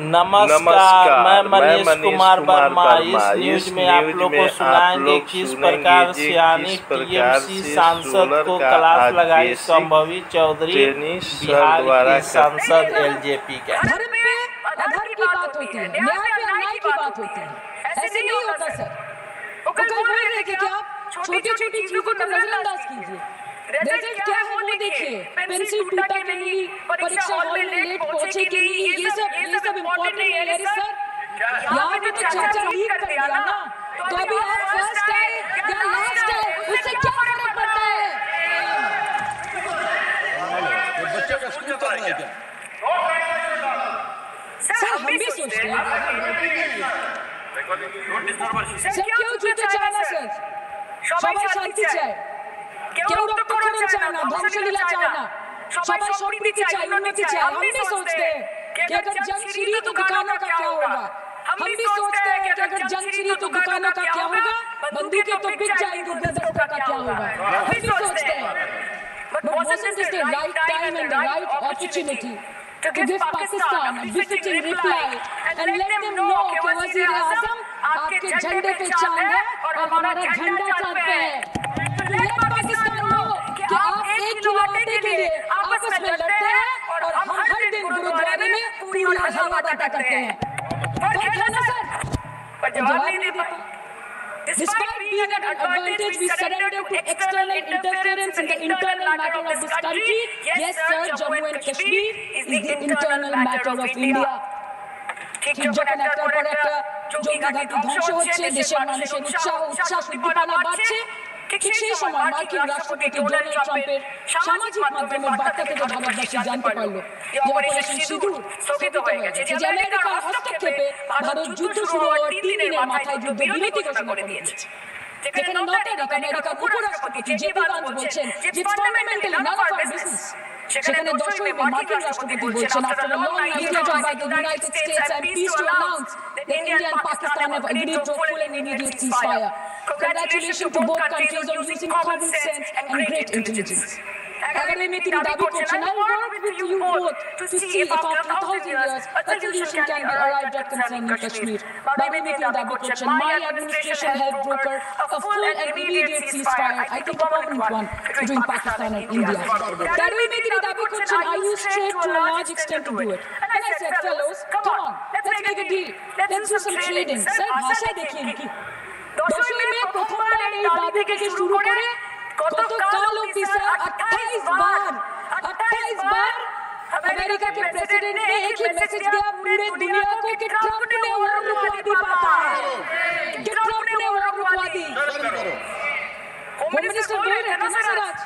नमस्कार, मैं मनीष कुमार वर्मा। इस न्यूज में आप लोग को सुनाएंगे किस प्रकार सियानी टीएमसी सांसद को क्लास लगाई संभवी चौधरी, बिहार के सांसद एलजेपी का। धर्म पे अधर्म की बात होती है, न्याय पे अन्याय की बात होती है, ऐसे नहीं होता सर। वो कल बोल रहे थे कि आप छोटी-छोटी चीजों को नजरअंदाज कीजिए। रिजल्ट क्या है वो देखिए, पेंसिल टूटा के नहीं, परीक्षा हॉल में लेट पहुंचे के नहीं, ये सब इम्पोर्टेंट नहीं है सर। यहाँ पे तो चर्चा लीक कर दिया ना, तो अभी आप फर्स्ट है या लास्ट है उससे क्या फर्क पड़ता है? बच्चे का स्कूल चल रहा है क्या? सर हम भी सोच रहे हैं सर, क्यों जूते चाहना सर, सबाई शांति चाहे, क्यों रक्तकरण चाहना, ध्वंसलीला चाहना, सबाई संप्रीति चाहे, उन्नति चाहे। हम भी सोचते हैं कि अगर जंग छिड़ी तो दुकानों का क्या होगा। हम भी सोचते हैं कि अगर जंग छिड़ी तो दुकानों का क्या होगा, बंदूकें तो बिक जाएंगी, गुलदस्ता का क्या होगा। हम भी सोचते हैं, but wasn't this the right time and the right opportunity to give Pakistan a befitting reply and let them know कि वज़ीर-ए-आज़म आपके झंडे पे चांद है और हमारा झंडा चांद पे है। Let पाकिस्तान know कि आप एक किलोमीटर के लिए आपस में लड़ते हैं और हम हर दिन गुरुद्वारे में पूरा हलवा बांटा करते हैं। फर्क है ना सर? पर जवाब नहीं दे पाए। Despite being at an advantage, we surrender to external interference in the internal matter of this country. Yes, sir, Jammu and Kashmir is the internal matter of India. ঠিক যখন একটার পর একটা জঙ্গিঘাতী ধ্বংস হচ্ছে, দেশের মানুষের উচ্ছ্বাস উদ্দীপনা বাড়ছে, ঠিক সেই সময় মার্কিন রাষ্ট্রপতি ডোনাল্ড ট্রাম্পের সামাজিক মাধ্যমের বার্তা থেকে ভারতবাসী জানতে পারলো যে অপারেশন সিঁদুর স্থগিত হয়ে গেছে, যে আমেরিকার হস্তক্ষেপে ভারত যুদ্ধ শুরু হওয়ার 3 দিনের মাথায় যুদ্ধবিরতি ঘোষণা করে দিয়েছে। যেখানে নট আমেরিকার উপরাষ্ট্রপতি জেপি ভান্স বলছেন যে it's fundamentally none of our business. সেখানে 10 মে মার্কিন রাষ্ট্রপতি বলছেন after a long negotiation by the United States I'm pleased to announce that India and Pakistan have agreed to a full and immediate ceasefire. Congratulations to both countries on using common sense and great intelligence. Agarwal mein tini dabi korchen, I work with you both to see if after 1,000 years a solution can be arrived at concerning Kashmir. Babi mein tini dabi korchen, my administration helped broker a full and immediate ceasefire, I think a permanent one, between Pakistan and India. Agarwal mein tini dabi korchen, I used trade to a large extent to do it. And I said, fellows, come on, let's make a deal. Let's do some trading. Sir, bhasha dekhiye inki. 10 में प्रथमबार এই দাবি থেকে শুরু করে গতকাল অবধি sir 28 बार America के प्रेसिडेंट ने एक ही मैसेज दिया पूरे दुनिया को कि ट्रंप ने वो रुकवा दी पाता है, कि ट्रंप ने वो रुकवा दी। होम मिनिस्टर बोल रहे थे ना सर आज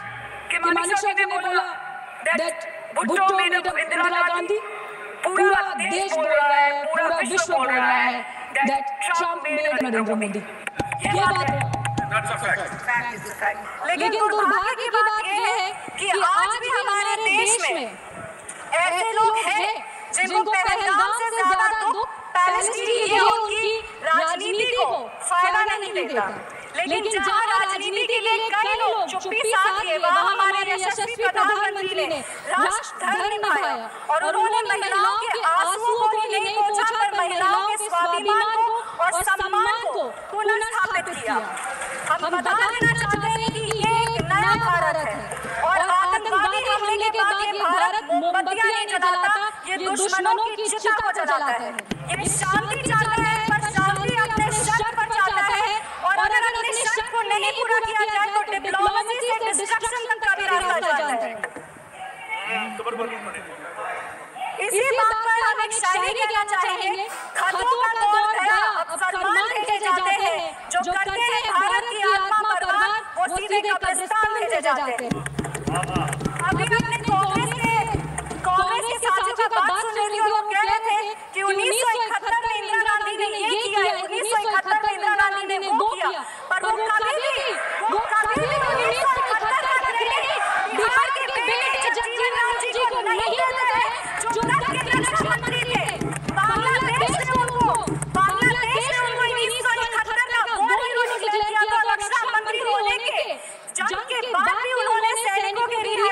कि मानिक शाह ने बोला that Bhutto made up Indira Gandhi. पूरा देश बोल रहा है, पूरा विश्व बोल रहा है that Trump made Narendra Modi. ये बात है, लेकिन दुर्भाग्य की बात यह है कि आज भी हमारे देश में ऐसे लोग हैं जिनको पहलगाम से ज्यादा दुख पैलेस्टीन और उनकी राजनीति को फायदा नहीं देता। लेकिन जहाँ राजनीति के लिए कई लोग चुप्पी साध लिए, वहाँ हमारे यशस्वी प्रधानमंत्री ने राष्ट्र धर्म निभाया और उन्होंने महिलाओं के आंसुओं को नहीं पोंछा, पर महिलाओं के स्वाभिमान को और सम्मान को पुनर्स्थापित किया। हम बता देना चाहते हैं कि ये एक नया भारत है और आतंकवादी हमले के बाद ये भारत मोमबत्तियां नहीं जलाता, ये दुश्मनों की चिता को जलाता है। ये शांति चाहता है, पर शांति अपने शर्त पर चाहता है और अगर अपने शर्त को नहीं पूरा किया जाए तो डिप्लोमेसी से डिस्ट्रक्शन तक का भी रास्ता जानता है। इसी बात पर हम एक शायरी कहना चाहेंगे, खतों का दौर गया अब फरमान भेजे जाते हैं, जो करते हैं भारत की आत्मा बर्बाद वो सीधे कब्रिस्तान भेजे जाते हैं। अभी हमने कांग्रेस के साथियों का बात सुन रही थी, वो कह रहे थे कि 1971 में इंदिरा गांधी ने ये किया, 1971 में इंदिरा गांधी ने वो किया, पर वो कभी भी 1971 बिहार के बेटे जगजीवन राम जी को नहीं देते हैं जो तब के रक्षा मंत्री थे। बांग्लादेश ने उनको 1971 का वो यूनिट डिक्लेयर किया था रक्षा मंत्री होने के। जंग के बाद भी उन्होंने सैनिकों के लिए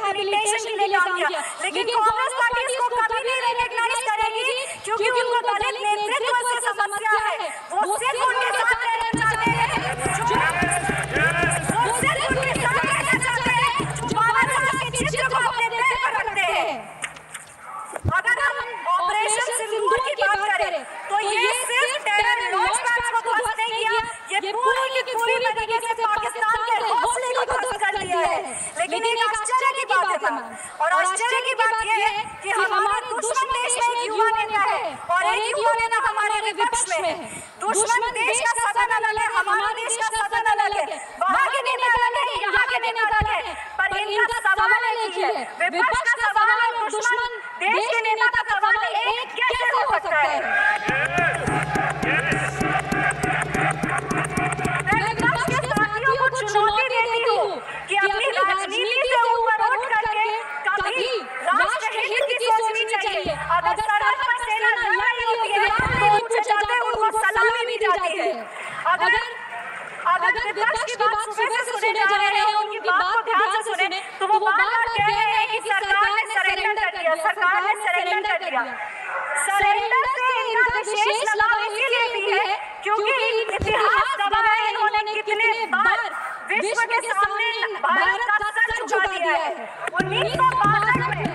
समान। और आश्चर्य की बात यह है कि हमारा दुश्मन देश में एक युवा नेता है और एक युवा नेता हमारे विपक्ष में है। दुश्मन देश का सदन अलग है, हमारा देश का सदन अलग है, वहाँ के नेता अलग है, यहाँ के नेता अलग है, पर इनका सवाल एक ही है, विपक्ष का सवाल और दुश्मन देश के नेता का सवाल एक कैसे हो सकता है। मैं विपक्ष के साथियों को चुनौती देती हूँ कि अपनी राजनीति से ऊपर उठ करके कभी राष्ट्र हित की सोचनी चाहिए। अगर सरहद पर सेना लड़ रही होती है तो पूछे जाते हैं, उनको सलामी दी जाती है। अगर विपक्ष की बात सुबह से सुने जा रहे हैं, उनकी बात को ध्यान से सुने तो वो बार-बार कह रहे हैं कि सरकार ने सरेंडर कर दिया, सरकार ने सरेंडर कर दिया। सरेंडर से इनका विशेष लगाव इसीलिए भी है क्योंकि इतिहास गवाह है इन्होंने कितने बार विश्व के सामने भारत का सर झुका दिया है। 1962 में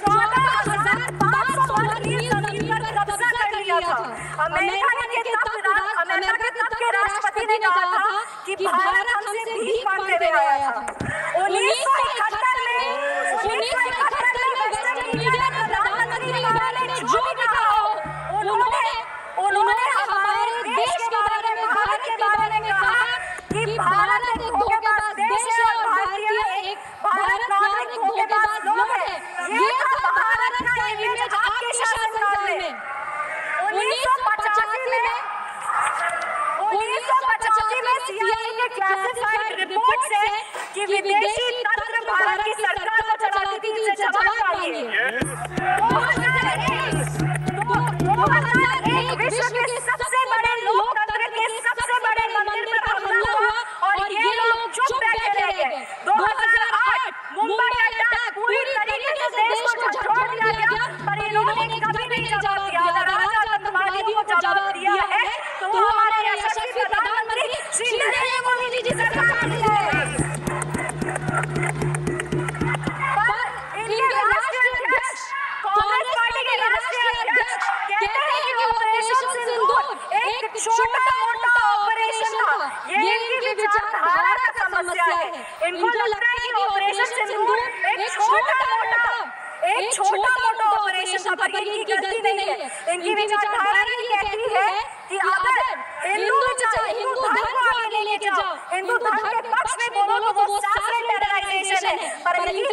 14,530 जमीन पर कब्जा कर लिया था। अमेरिका के राष्ट्रपति ने कहा था कि भारत हमसे भीख मांगते हुए आया था। 1971 में वेस्टर्न मीडिया में प्रधानमंत्री मोदी ने जो भी कहा हो, उन्होंने हमारे देश के बारे में, भारत के बारे में कहा कि भारत एक धोखेबाज देश है और भारत नागरिक धोखेबाज लोग हैं। ये था भारत का इमेज आपके शासनकाल में। 1985 में सीआईए के क्लासिफाइड रिपोर्ट से कि विदेशी तंत्र भारत की सरकार को चलाती थी, इसे जवाब मांगिए। 2001 विश्व के सबसे बड़े लोकतंत्र के सबसे बड़े मंदिर पर हमला हुआ और ये लोग चुप बैठे रह गए। 2008 मुंबई अटैक पूरी तरीके से देश को झकझोर दिया गया, पर इन्होंने कभी नहीं जवाब दिया। अगर आज आतंकवादियों को जवाब दिया है तो वो हमारे यशस्वी प्रधानमंत्री श्री नरेंद्र मोदी जी से सरकार है। पर इनके राष्ट्रीय अध्यक्ष, कांग्रेस पार्टी के राष्ट्रीय अध्यक्ष कहते हैं कि ऑपरेशन सिंदूर एक छोटा मोटा ऑपरेशन था। ये इनकी विचारधारा का समस्या है। इनको लगता है कि ऑपरेशन सिंदूर एक छोटा मोटा ऑपरेशन था, पर इनकी गलती नहीं है। इनकी विचारधारा ये कहती है कि अगर हिंदू धर्म को आगे लेके जाओ, हिंदू धर्म के पक्ष में बोलो तो वो साफ टेरराइजेशन है। पर इनकी